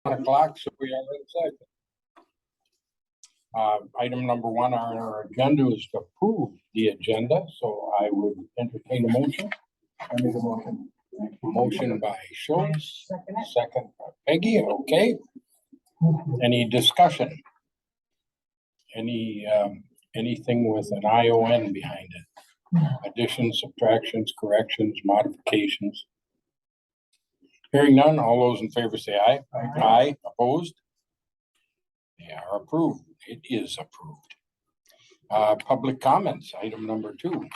o'clock, so we are in session. Item number one on our agenda is to approve the agenda, so I would entertain a motion. I make a motion. Motion by Schultz, second by Peggy, okay. Any discussion? Anything with an ION behind it? Additions, subtractions, corrections, modifications? Hearing none, all those in favor say aye. Aye. Aye, opposed? They are approved. It is approved. Public comments, item number 2.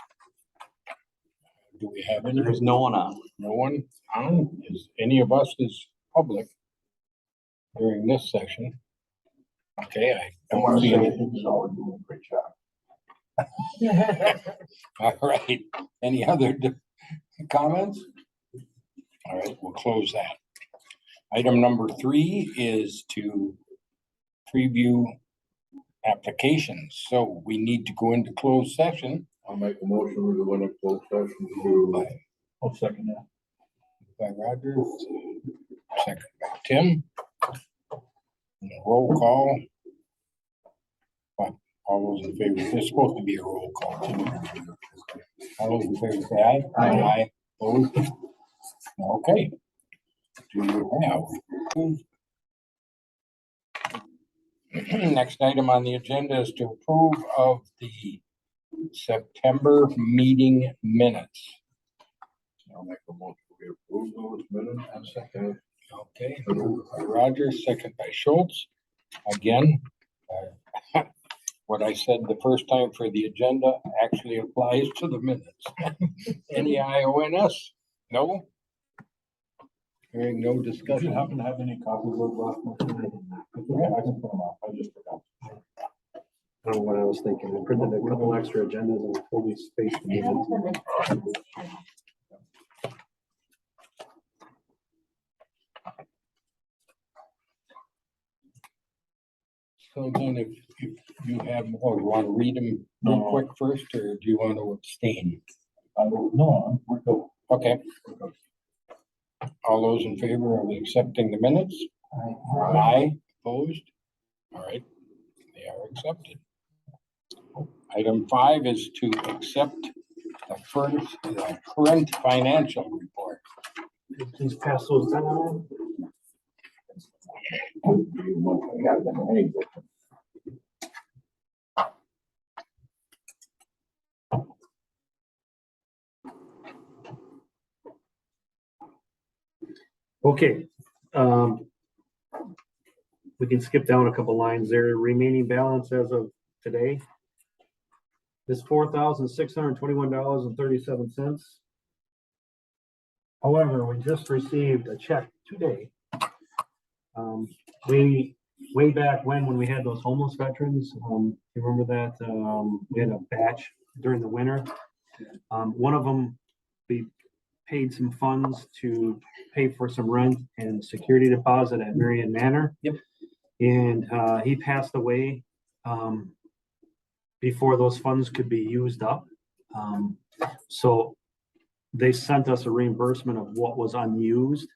Do we have any? There's no one on. No one on? Is any of us is public during this session? Okay, I don't see any. Great job. All right. Any other comments? All right, we'll close that. Item number 3 is to preview applications. So we need to go into closed session. I'll make a motion we go into closed session. I'll second that. By Roger, second by Tim. And a roll call. But all those in favor, there's supposed to be a roll call. All those in favor say aye. Aye. Opposed? Okay. Do you have? Next item on the agenda is to approve of the September meeting minutes. I'll make a motion we approve those minutes and second. Okay, moved by Rogers, second by Schultz. Again, what I said the first time for the agenda actually applies to the minutes. Any IONS? No? Hearing no Did discussion. you happen to have any copies of last month? Yeah, I can put them up. I just forgot. I don't know what I was thinking. I printed a couple extra agendas and fully spaced them. So then if you have more, you want to read them real quick first, or do you want to abstain? No, we're good. Okay. All those in favor of accepting the minutes? Aye. Opposed? All right, they are accepted. Item 5 is to accept the current financial report. Please pass those down. Okay. We can skip down a couple lines there. Remaining balance as of today is $4,621.37. However, we just received a check today. Way back when we had those homeless veterans, you remember that we had a batch during the winter. One of them, we paid some funds to pay for some rent and security deposit at Marion Manor. Yep. And he passed away before those funds could be used up. So they sent us a reimbursement of what was unused.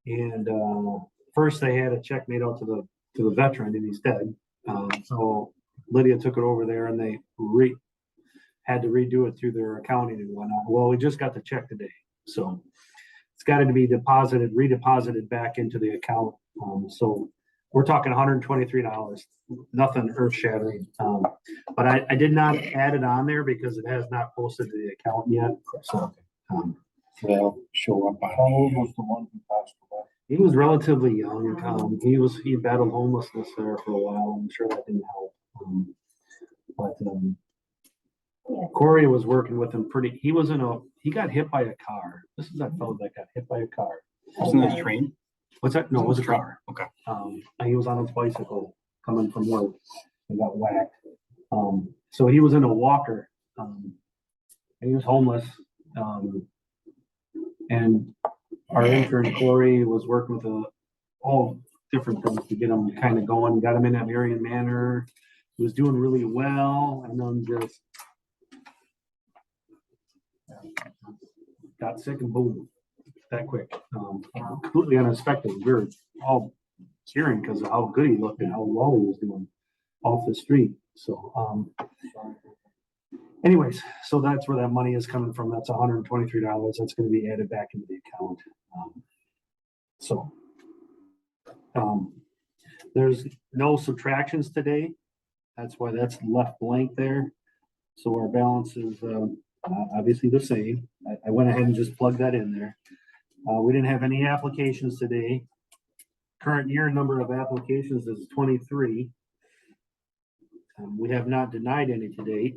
And first they had a check made out to the veteran, and he's dead. So Lydia took it over there, and they had to redo it through their accounting and whatnot. Well, we just got the check today, so it's got to be redeposited back into the account. So we're talking $123, nothing earth shattering. But I did not add it on there because it has not posted to the account yet. So They'll show up on. How old was the one who passed away? he was relatively young. He battled homelessness there for a while. I'm sure that didn't help. Corey was working with him he got hit by a car. This is that fellow that got hit by a car. Wasn't this train? What's that? No, it was a car. Okay. He was on his bicycle coming from work and got whacked. So he was in a walker. And he was homeless. And our intern Corey was working with all different things to get him kind of going. Got him in at Marion Manor. He was doing really well, and then just got sick and boom. that quick. Completely unexpected. We were all cheering because of how good he looked and how well he was doing off the street. So, anyways, so that's where that money is coming from. That's $123. That's going to be added back into the account. There's no subtractions today. That's why that's left blank there. So our balance is obviously the same. I went ahead and just plugged that in there. We didn't have any applications today. Current year number of applications is 23. We have not denied any to date.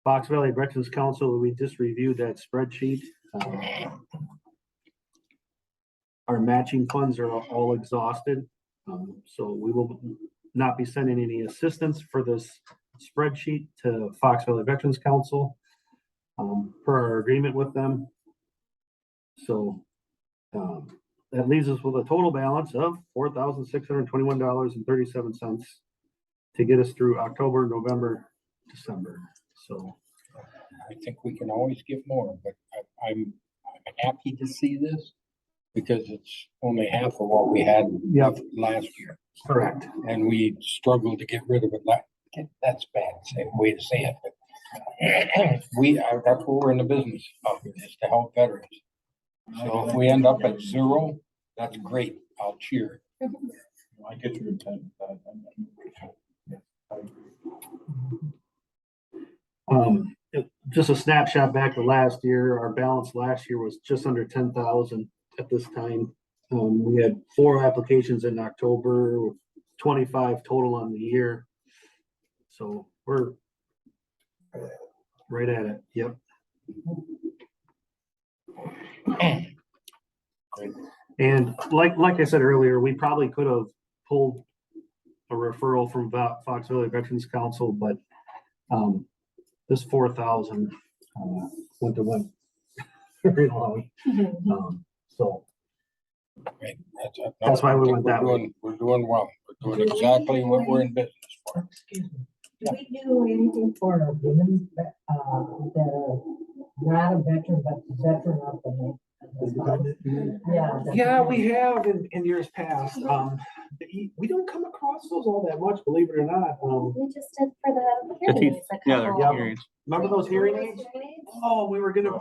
Fox Valley Veterans Council, we just reviewed that spreadsheet. Our matching funds are all exhausted. So we will not be sending any assistance for this spreadsheet to Fox Valley Veterans Council per our agreement with them. So that leaves us with a total balance of $4,621.37 to get us through October, November, December. So I think we can always give more, but I'm happy to see this because it's only half of what we had last year. correct. And we struggled to get rid of it. That's bad, way to say it. But that's what we're in the business of, is to help veterans. So if we end up at 0, that's great. I'll cheer. I get your intent. Just a snapshot back to last year. Our balance last year was just under 10,000 at this time. We had 4 applications in October, 25 total on the year. So we're right at it. Yep. And like I said earlier, we probably could have pulled a referral from Fox Valley Veterans Council, but this 4,000 went to win very long. So Right. That's why we went that way. We're doing well. We're doing exactly what we're in business for. Excuse me. Do we do anything for our women that are not a veteran, but the veteran of the Yeah, we have in years past. We don't come across those all that much, believe it or not. We just did for the hearing aids. They're hearing aids. Remember those hearing aids? Oh, we were gonna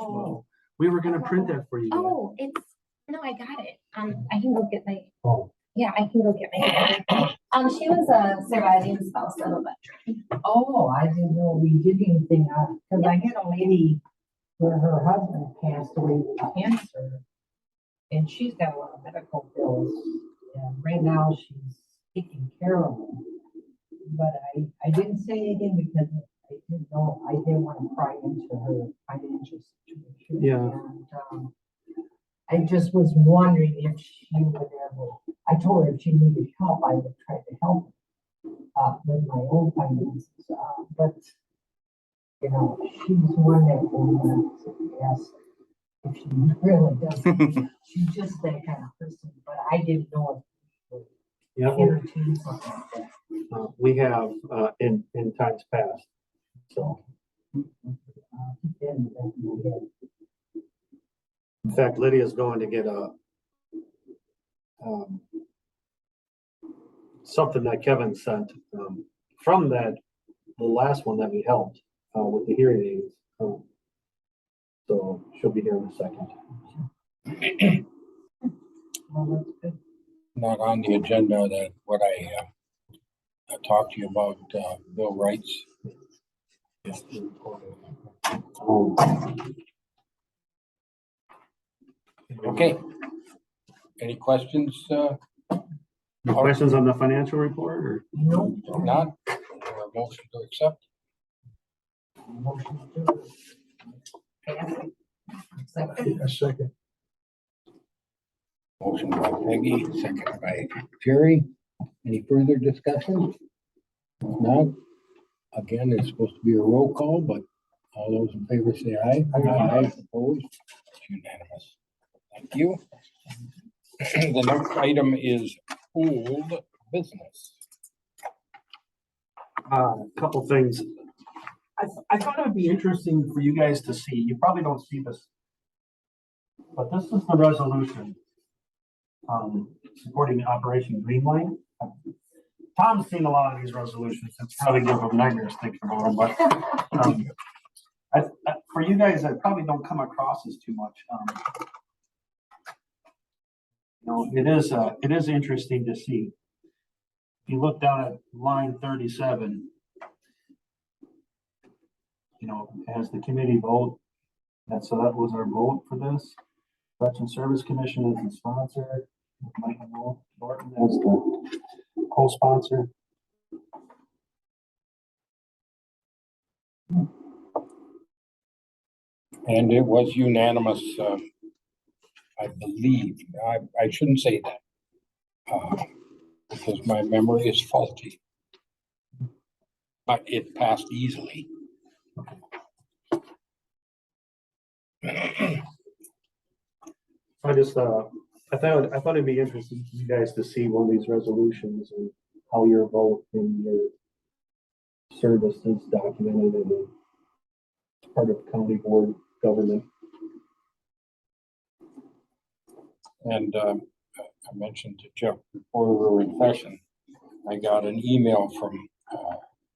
print that for you guys. Oh, no, I got it. I can go get my, Oh. yeah, I can go get my. She was a surviving spouse of a veteran. Oh, I didn't know we did anything, cause I had a lady where her husband passed away with cancer. And she's got a lot of medical bills, and right now she's taking care of them. But I didn't say anything because I didn't know, I didn't want to pry into her financial situation. Yeah. And, I just was wondering if she would ever, I told her if she needed help, I would try to help with my own finances. But, you know, she's one that will ask if she really doesn't. She's just that kind of person, but I didn't know if Yeah, entertain something like that. we have in times past. So Then, yeah. in fact, Lydia's going to get something that Kevin sent from the last one that we helped with the hearing aids. So she'll be here in a second. Well, that's good. Not on the agenda that what I talked to you about Bill Wright's. Okay. Any questions? No questions on the financial report or? No. Not? Or a motion to accept? Motion to pass it. Second. A second. Motion by Peggy, second by Jerry. Any further discussion? If not, again, it's supposed to be a roll call, but all those in favor say aye. Aye. Opposed? It's unanimous. Thank you. The next item is old business. A couple things. I thought it would be interesting for you guys to see. You probably don't see this But this is the resolution, supporting Operation Greenlight. Tom's seen a lot of these resolutions. It's probably give him nightmares thinking about them, but, for you guys, I probably don't come across as too much. It is interesting to see. If you look down at line 37, as the committee vote, so that was our vote for this. Veteran Service Commission is the sponsor. Michael Norton as the co-sponsor. And it was unanimous, I believe. I shouldn't say that. Because my memory is faulty. But it passed easily. I thought it'd be interesting for you guys to see one of these resolutions and how your vote and your service is documented in part of county board government. And I mentioned to Jeff before we were in session, I got an email from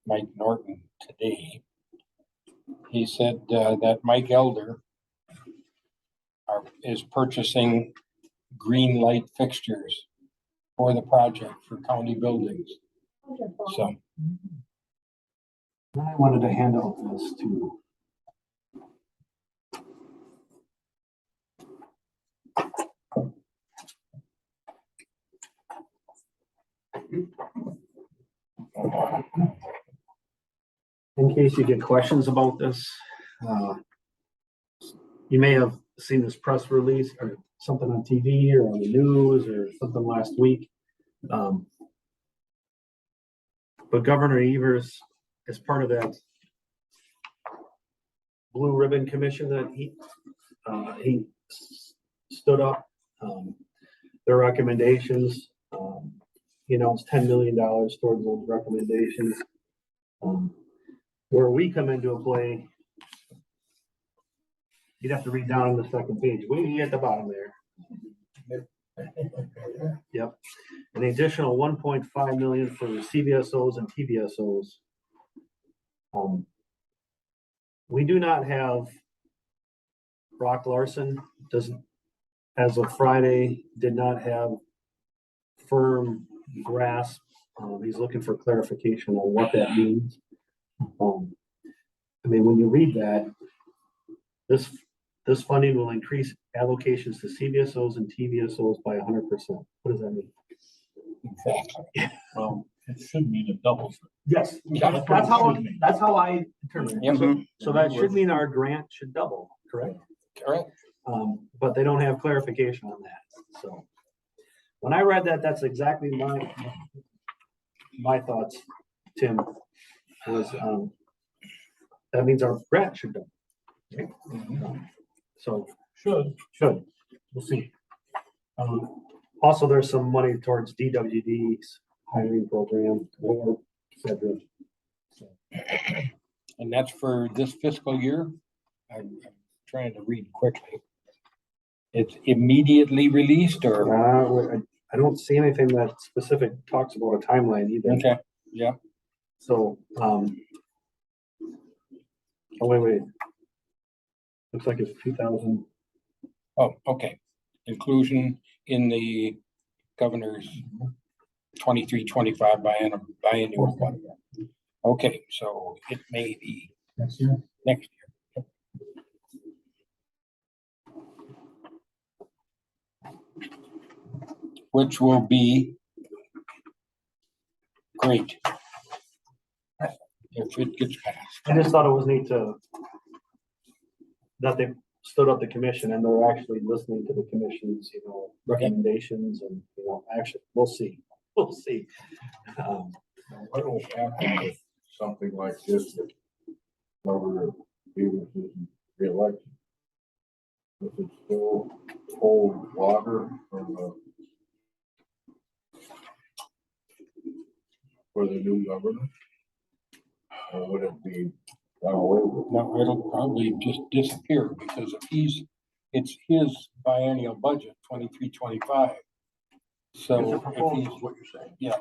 Mike Norton today. He said that Mike Elder is purchasing green light fixtures for the project for county buildings. So I wanted to hand out this too. In case you get questions about this, you may have seen this press release or something on TV or on the news or something last week. But Governor Evers, as part of that blue ribbon commission that he stood up, their recommendations, he announced $10 million towards those recommendations. Where we come into play, you'd have to read down on the second page. We at the bottom there. Yep. An additional 1.5 million for CVSOs and TVSOs. We do not have, Brock Larson doesn't, as of Friday, did not have firm grasp. He's looking for clarification on what that means. When you read that, this funding will increase allocations to CVSOs and TVSOs by 100%. What does that mean? exactly. Well, it should mean it doubles. Yes, Yeah. that's how I interpret it. Yep. So that should mean our grant should double, correct? Correct. But they don't have clarification on that. So when I read that, that's exactly my thoughts, Tim, was that means our grant should double. Okay? So should, we'll see. Also, there's some money towards DWD's hiring program, etc. And that's for this fiscal year. I'm trying to read quickly. It's immediately released or? I don't see anything that specific talks about a timeline either. Okay, yeah. So, oh, wait. Looks like it's 2000. Oh, okay. Inclusion in the governor's 23-25 biennial budget. Okay, so it may be Next year. next year. Which will be great if it gets passed. I just thought it was neat that they stood up the commission and they're actually listening to the commission's, recommendations and, actually, we'll see. We'll see. I don't have with something like this that Governor Evers isn't reelected. Does it still hold water for the new governor? Or would it be done away with? No, it'll probably just disappear because if it's his biennial budget, 23-25. It's So a if proposal, he's, is what you're saying. yeah,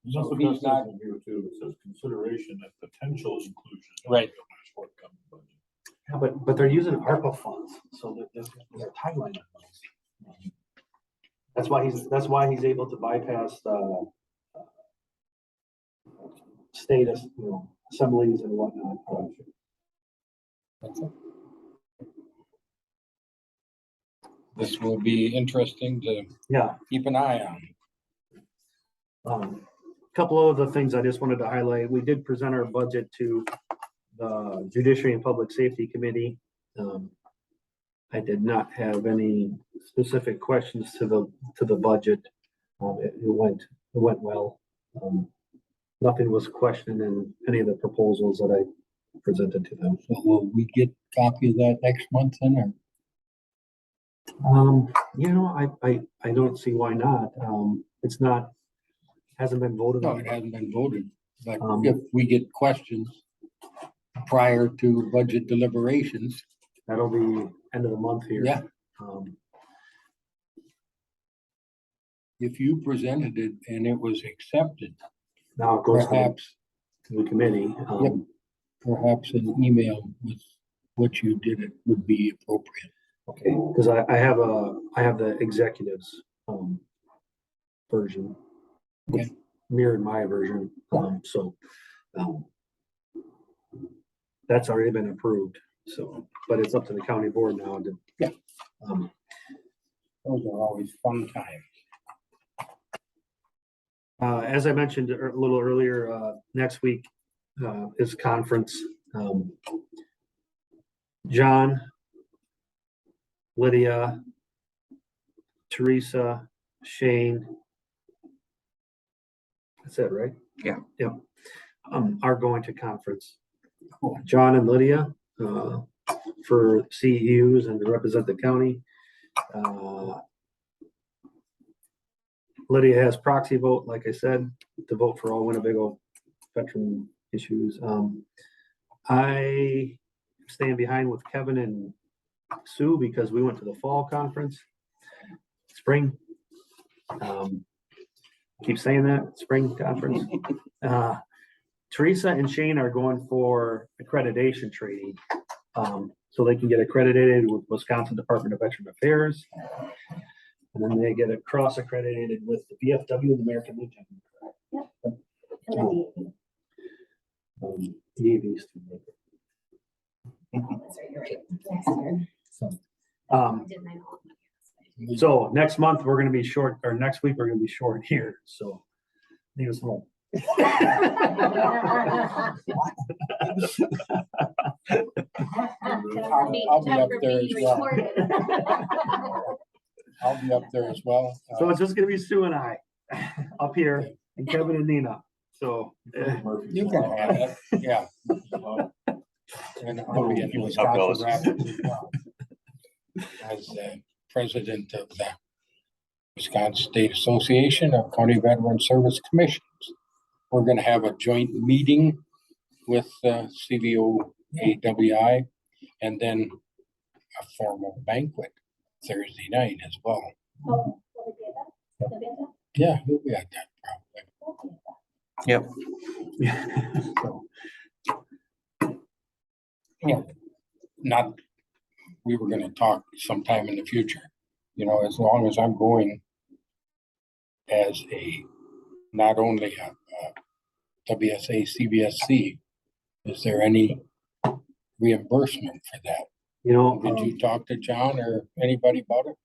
There's So also if he's got not- something here too, that says consideration and potential inclusion. of Right. the short-term budget. Yeah, but they're using ARPA funds, so there's a timeline on those. That's why he's able to bypass the status, assemblies and whatnot. that's it. This will be interesting to Yeah. keep an eye on. Couple of the things I just wanted to highlight, we did present our budget to the Judiciary and Public Safety Committee. I did not have any specific questions to the budget. It went well. Nothing was questioned in any of the proposals that I presented to them. So will we get a copy of that next month then, or? I don't see why not. It's not, hasn't been voted No, on. it hasn't been voted, but Um, if we get questions prior to budget deliberations, That'll be end of the month here. yeah, Um, if you presented it and it was accepted, Now it goes perhaps, to the committee. perhaps an email with what you did it would be appropriate. Okay, because I have the executives version, which mirrored my version. That's already been approved. So, but it's up to the county board now to. Yeah. Um, Those are always fun times. As I mentioned a little earlier, next week is conference. John, Lydia, Teresa, Shane. That's it, right? Yeah. Yep. Are going to conference. John and Lydia for CEUs and to represent the county. Lydia has proxy vote, like I said, to vote for all Winnebago veteran issues. I stand behind with Kevin and Sue because we went to the fall conference, spring. Keep saying that, spring conference. Teresa and Shane are going for accreditation training. So they can get accredited with Wisconsin Department of Veteran Affairs. And then they get cross accredited with the VFW and the American Legion. The AV student. That's right, you're right. Next year. Didn't I know? So next month, we're gonna be short, or next week, we're gonna be short here, so leave us home. I'll be up there as well. I'll be up there as well. So it's just gonna be Sue and I up here, and Kevin and Nina, so. You can have it, yeah. And I'll be in the Wisconsin Rapids as well. As president of the Wisconsin State Association of County Veteran Service Commissions. We're gonna have a joint meeting with CVO AWI and then a formal banquet Thursday night as well. Oh, will it be at that? Yeah, we'll be at that probably. Yep. Yeah, not, we were gonna talk sometime in the future, as long as I'm going as not only a WSA, CVSC, is there any reimbursement for that? Did you talk to John or anybody about it?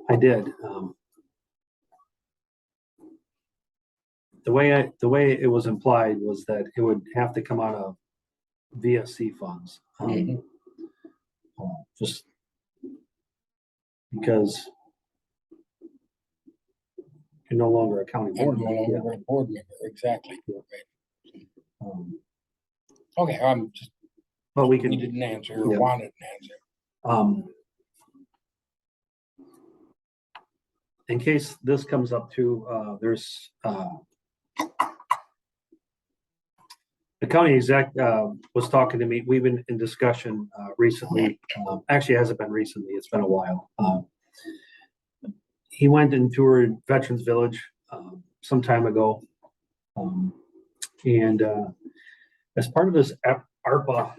I did. The way it was implied was that it would have to come out of VSC funds. Just because you're no longer a county I'm board no member. longer a board member, exactly. Um, Okay, I'm just, But we he can, didn't answer or Yeah. wanted an answer. in case this comes up too, there's the county exec, was talking to me. We've been in discussion, recently. Actually, it hasn't been recently. It's been a while. He went and toured Veterans Village, some time ago. And as part of this ARPA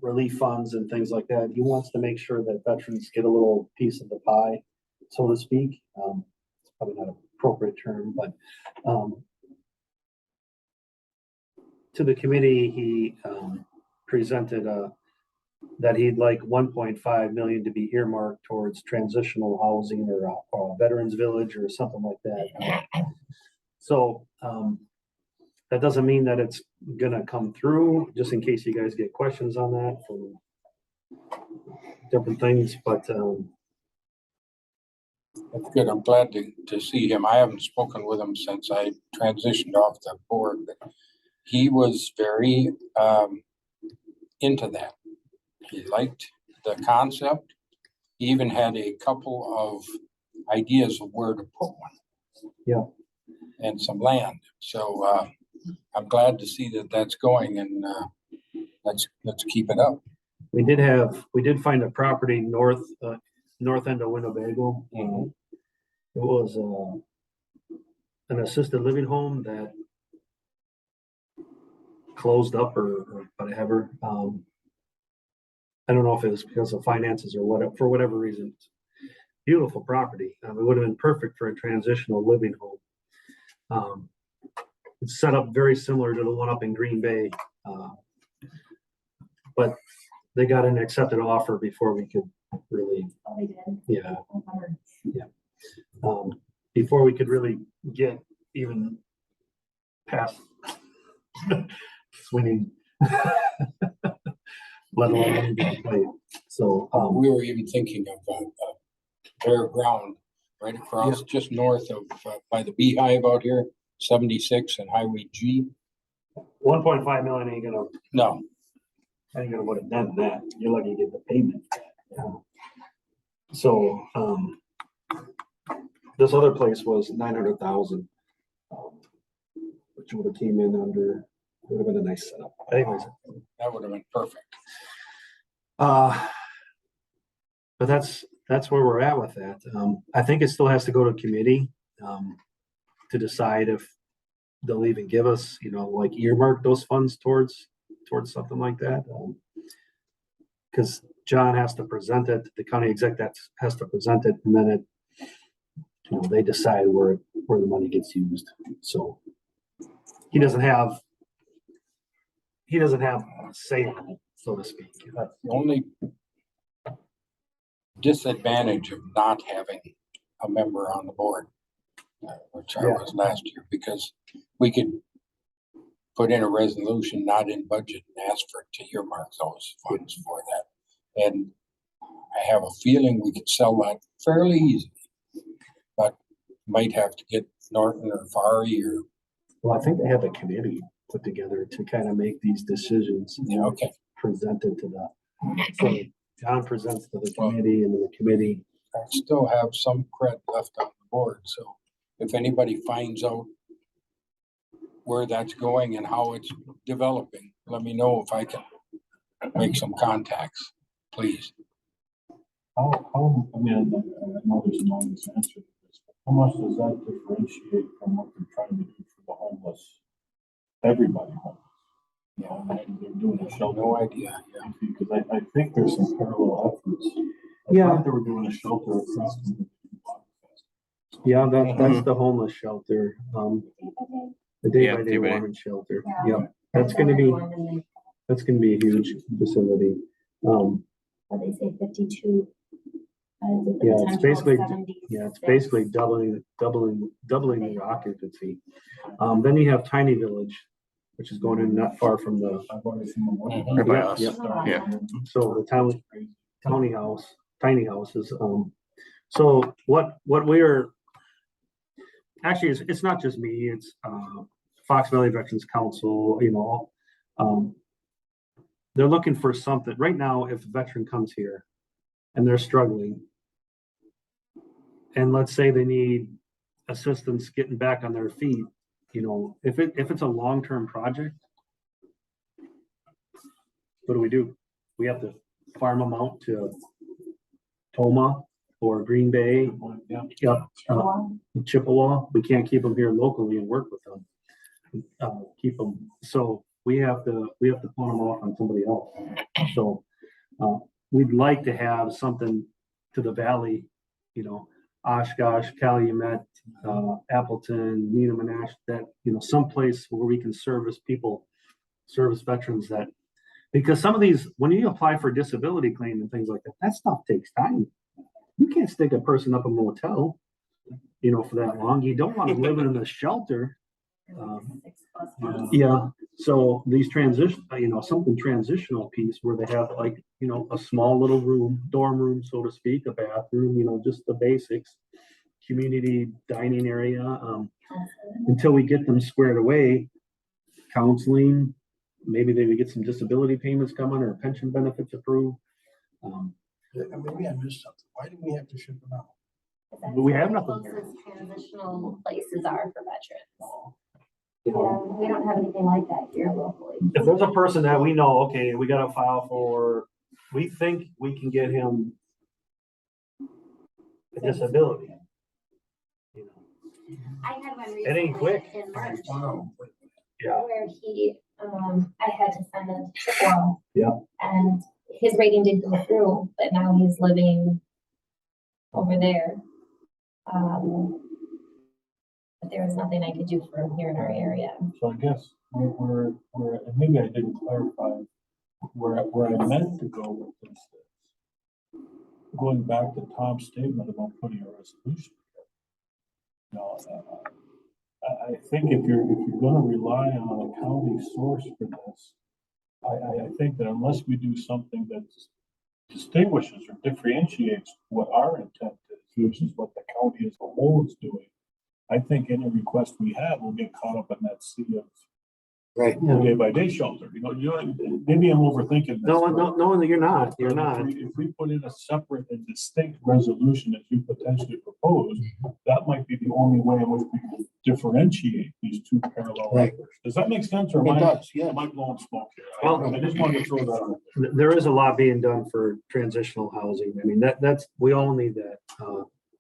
relief funds and things like that, he wants to make sure that veterans get a little piece of the pie, so to speak. It's probably not an appropriate term, but to the committee, he presented that he'd like 1.5 million to be earmarked towards transitional housing or a veterans village or something like that. So that doesn't mean that it's gonna come through, just in case you guys get questions on that from different things, but That's good. I'm glad to see him. I haven't spoken with him since I transitioned off the board, but he was very into that. He liked the concept. He even had a couple of ideas of where to put one. Yeah. And some land. So I'm glad to see that that's going, and let's keep it up. we did find a property north end of Winnebago. It was an assisted living home that closed up or whatever. I don't know if it was because of finances or what, for whatever reason. Beautiful property. It would have been perfect for a transitional living home. It's set up very similar to the one up in Green Bay, but they got an accepted offer before we could really, Oh, they did. yeah, before we could really get even past swinging, let alone get to play. So We were even thinking of bare ground right across, just north of by the Beehive out here, 76 and Highway G. 1.5 million ain't gonna put a dent in that. You're lucky to get the payment. Yeah. So this other place was 900,000, which would have came in under. Would have been a nice setup. Anyways, That would have been perfect. but that's where we're at with that. I think it still has to go to committee to decide if they'll even give us, like earmark those funds towards something like that. Because John has to present it, the county exec has to present it, and then they decide where the money gets used. So he doesn't have a say on it, so to speak. That's the only disadvantage of not having a member on the board, which I was last year, because we could put in a resolution not in budget and ask for it to earmark those funds for that. And I have a feeling we could sell that fairly easily, but might have to get Norton or Fari or. Well, I think they have a committee put together to kind of make these decisions. Yeah, okay. Presented to so John presents to the committee, and the committee. I still have some cred left on the board, so if anybody finds out where that's going and how it's developing, let me know if I can make some contacts, please. I know there's an obvious answer to this, but how much does that differentiate from what they're trying to do for the homeless? Everybody homeless. They're doing a shelter. No idea, yeah. Because I think there's some parallel efforts. I thought they were doing a shelter across the. Yeah, that's the homeless shelter. The day by day warming shelter. Yeah, that's gonna be a huge facility. What they say, 52. Yeah, it's basically doubling the occupancy. Then you have Tiny Village, which is going in not far from the. So the tiny houses. So what we're actually it's not just me. It's Fox Valley Veterans Council. They're looking for something right now. If a veteran comes here and they're struggling, and let's say they need assistance getting back on their feet, if it's a long-term project, what do? We have to farm them out to Toma or Green Bay, Yeah. Chippewa. We can't keep them here locally and work with them. Keep them, so we have to pull them off on somebody else. So we'd like to have something to the valley, Oshkosh, Calumet, Appleton, Needham and Ash, that, someplace where we can service veterans because some of these, when you apply for disability claim and things like that stuff takes time. You can't stick a person up in a motel, for that long. You don't want to live in a shelter. 6+ months. Yeah. So these something transitional piece where they have a small little room, dorm room, so to speak, a bathroom, just the basics, community dining area, until we get them squared away, counseling, maybe they would get some disability payments coming or pension benefits approved. Maybe I missed something. Why do we have to ship them out? That's We where have the nothing here. closest transitional places are for veterans. You know, Yeah, we don't have anything like that here locally. if there's a person that we know, okay, we got to file for, we think we can get him a disability. I had one It ain't recently quick. in March Yeah. where I had to send him to Chippewa. Yeah. And his rating did go through, but now he's living over there. But there was nothing I could do for him here in our area. So I guess we're maybe I didn't clarify where I meant to go with this. Going back to Tom's statement about putting a resolution. I think if you're going to rely on a county source for this, I think that unless we do something that distinguishes or differentiates what our intent is versus what the county as a whole is doing, I think any request we have will get caught up in that sea of day by day shelter. Maybe I'm overthinking this. No, you're not. You're not. If we put in a separate and distinct resolution as you potentially propose, that might be the only way in which we can differentiate these two parallel efforts. Does that make sense? Or It does, yeah. am I blowing smoke here? Well, I just wanted to throw that out there. There is a lot being done for transitional housing. I mean, we all need that,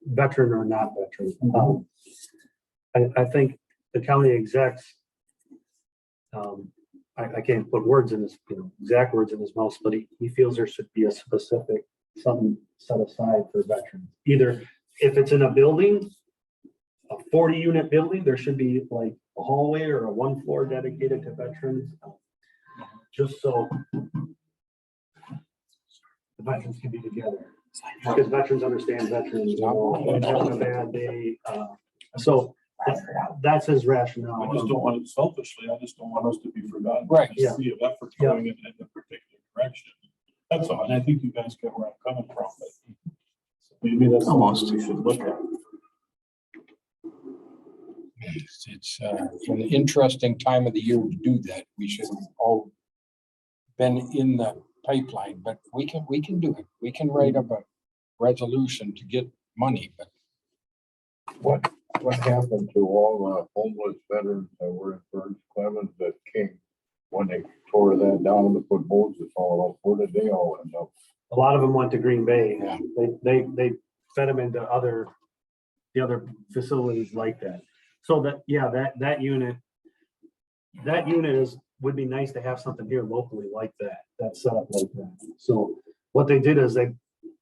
veteran or not veteran. I think the county execs, I can't put words in his, exact words in his mouth, but he feels there should be a specific, something set aside for veterans. Either if it's in a building, a 40-unit building, there should be like a hallway or a 1 floor dedicated to veterans, just so the veterans can be together. Because veterans understand veterans, having a bad day. So that's his rationale. I just don't want it selfishly. I just don't want us to be forgotten. Right. Yeah. Sea of effort going in a particular direction. That's all. And I think you guys get where I'm coming from. But maybe that's almost we should look at. It's an interesting time of the year to do that. We should have all been in the pipeline, but we can do it. We can write up a resolution to get money, but What happened to all the homeless veterans that were in Burns Clemens that came when they tore that down to put Moses all up? Where did they all end up? A lot of them went to Green Bay. Yeah. They fed them into the other facilities like that. So that unit would be nice to have something here locally like that. That's set up like that. So what they did is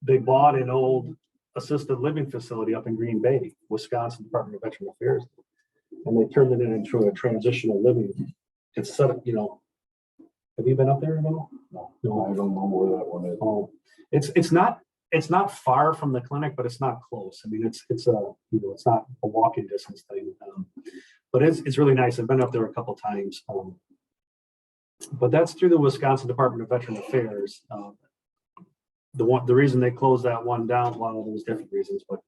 they bought an old assisted living facility up in Green Bay, Wisconsin Department of Veteran Affairs, and they turned it into a transitional living. It's set up, have you been up there at all? No, I don't know where that one is. Oh, it's not far from the clinic, but it's not close. I mean, it's it's not a walking distance thing, but it's really nice. I've been up there a couple times, but that's through the Wisconsin Department of Veteran Affairs. The reason they closed that one down, well, there was different reasons, but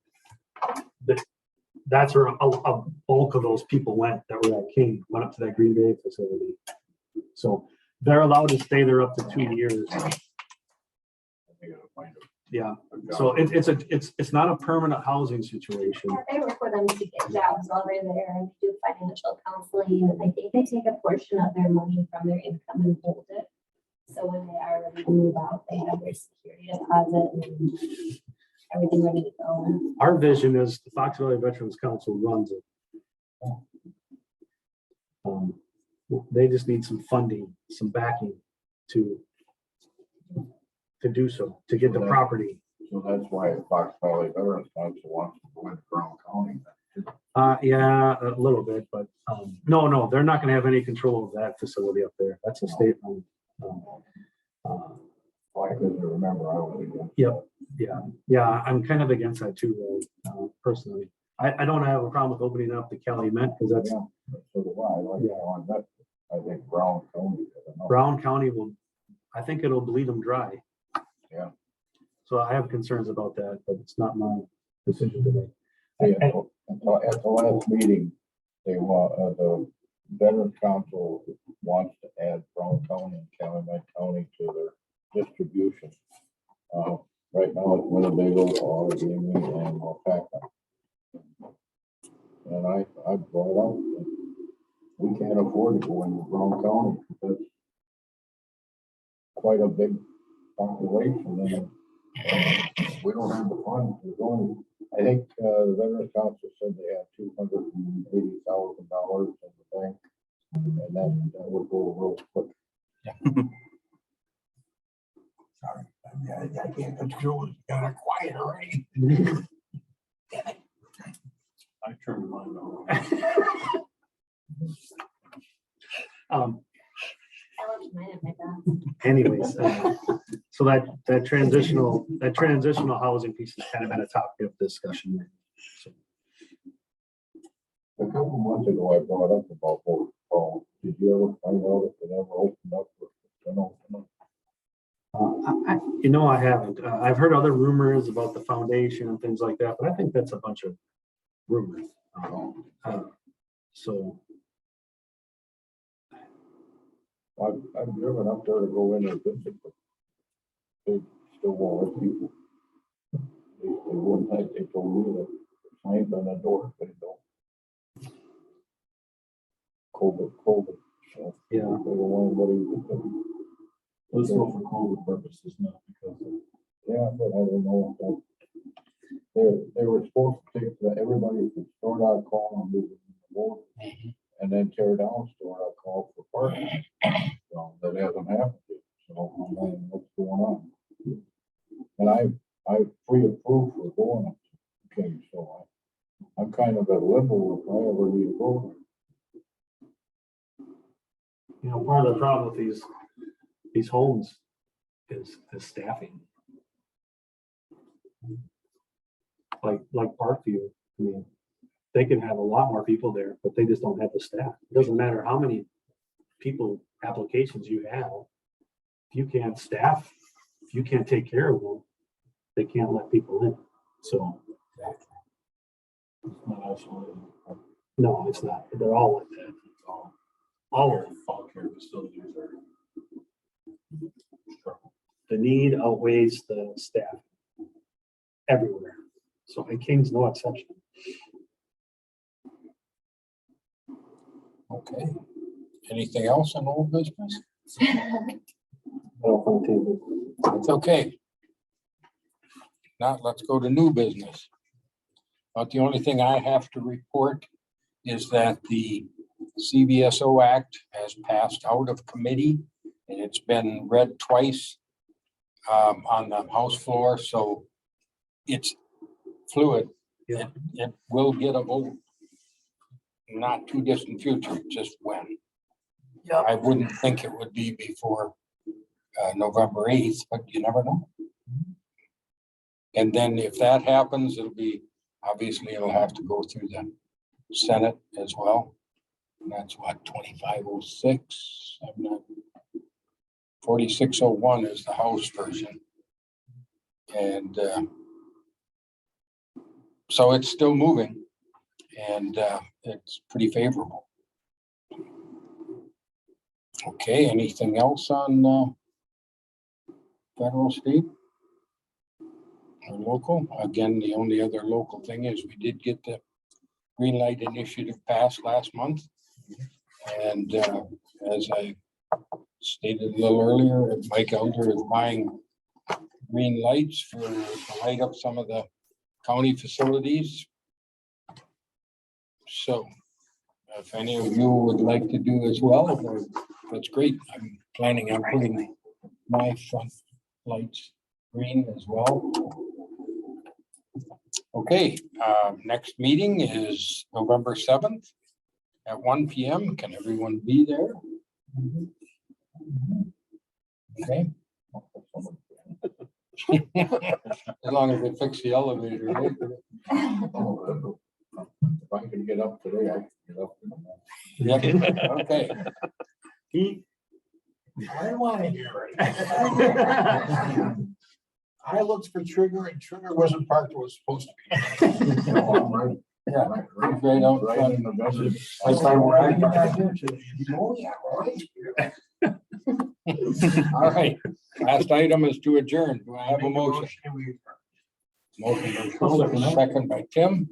that's where a bulk of those people went that were at King, went up to that Green Bay facility. So they're allowed to stay there up to 2 years. Yeah. So it's not a permanent housing situation. They work with them to get jobs while they're there and do financial counseling. And I think they take a portion of their money from their income and hold it. So when they are ready to move out, they have their security deposit and everything ready to go. Our vision is the Fox Valley Veterans Council runs it. They just need some funding, some backing to do so, to get the property. So that's why Fox Valley Veterans Council wants to go into Brown County. Yeah, a little bit, but no, they're not gonna have any control of that facility up there. That's a state owned. Why couldn't you remember? I was against. Yep, yeah, I'm kind of against that too, personally. I don't have a problem with opening up the Calumet, because that's, Yeah, so do I. Like, Yeah. on that, I think Brown County. I don't know. Brown County will, I think it'll bleed them dry. Yeah. So I have concerns about that, but it's not my decision to make. See, at the last meeting, they want, the Veterans Council wants to add Brown County and Calumet County to their distribution. Right now it's Winnebago, Allegheny, and Alpaca. And I brought up that we can't afford to go into Brown County because quite a big population, and we don't have the funds. There's only, I think, the Veterans Council said they had $280,000 in the bank, and that would go real quick. Sorry, I can't control it. Got quiet already. I turned mine off. I left mine at my desk. Anyways, so that transitional housing piece has kind of been a topic of discussion. So, A couple months ago, I brought up about Fort Hall. Did you ever find out if it ever opened up or if it's gonna open up? I haven't. I've heard other rumors about the foundation and things like that, but I think that's a bunch of rumors. So I've driven up there to go in and visit, but they still won't let people. They wouldn't like, they told me that signs on the door, but it don't. COVID, so. Yeah. They don't want anybody. Let's go for COVID purposes, not because of. Yeah, but I don't know if that. They were supposed to take everybody from store.com and move it in the board, and then tear down store.com for parking. So that hasn't happened yet, so I'm wondering what's going on. And I pre-approved for going up to King, so I'm kind of at limbo if I ever need to go there. part of the problem with these homes is staffing. Like Parkview, I mean, they can have a lot more people there, but they just don't have the staff. It doesn't matter how many applications you have. If you can't staff, if you can't take care of them, they can't let people in. So It's not isolated. no, it's not. They're all like that. All of them. All care facilities are. The need outweighs the staff everywhere. So, and King's no exception. Okay. Anything else on old business? It's okay. Now let's go to new business. But the only thing I have to report is that the CVSO Act has passed out of committee and it's been read twice on the House floor, so it's fluid. Yeah. It will get a vote. Not too distant future, just when. Yeah. I wouldn't think it would be before November 8th, but you never know. And then if that happens, obviously it'll have to go through the Senate as well. And that's what, 2506? 4601 is the House version. And so it's still moving and it's pretty favorable. Okay, anything else on federal, state, or local? Again, the only other local thing is we did get the Green Light Initiative passed last month. And as I stated a little earlier, Mike Elder is buying green lights to light up some of the county facilities. So if any of you would like to do as well, that's great. I'm planning on putting my front lights green as well. Okay, next meeting is November 7th at 1 PM. Can everyone be there? Okay. As long as they fix the elevator, right? If I can get up today, I can get up in the morning. Yep, okay. I don't wanna hear it. I looked for Trigger and Trigger wasn't parked where it was supposed to be. No, I'm right. Yeah, Right out right front. in the middle. That's why we're I at. get back there today. Oh, yeah, right. All right, last item is to adjourn. Do I have a motion? Motion by Chris, second by Tim.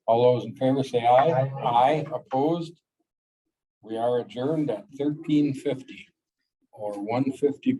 All those in favor say aye. Aye, opposed. We are adjourned at 13:50 or 1:50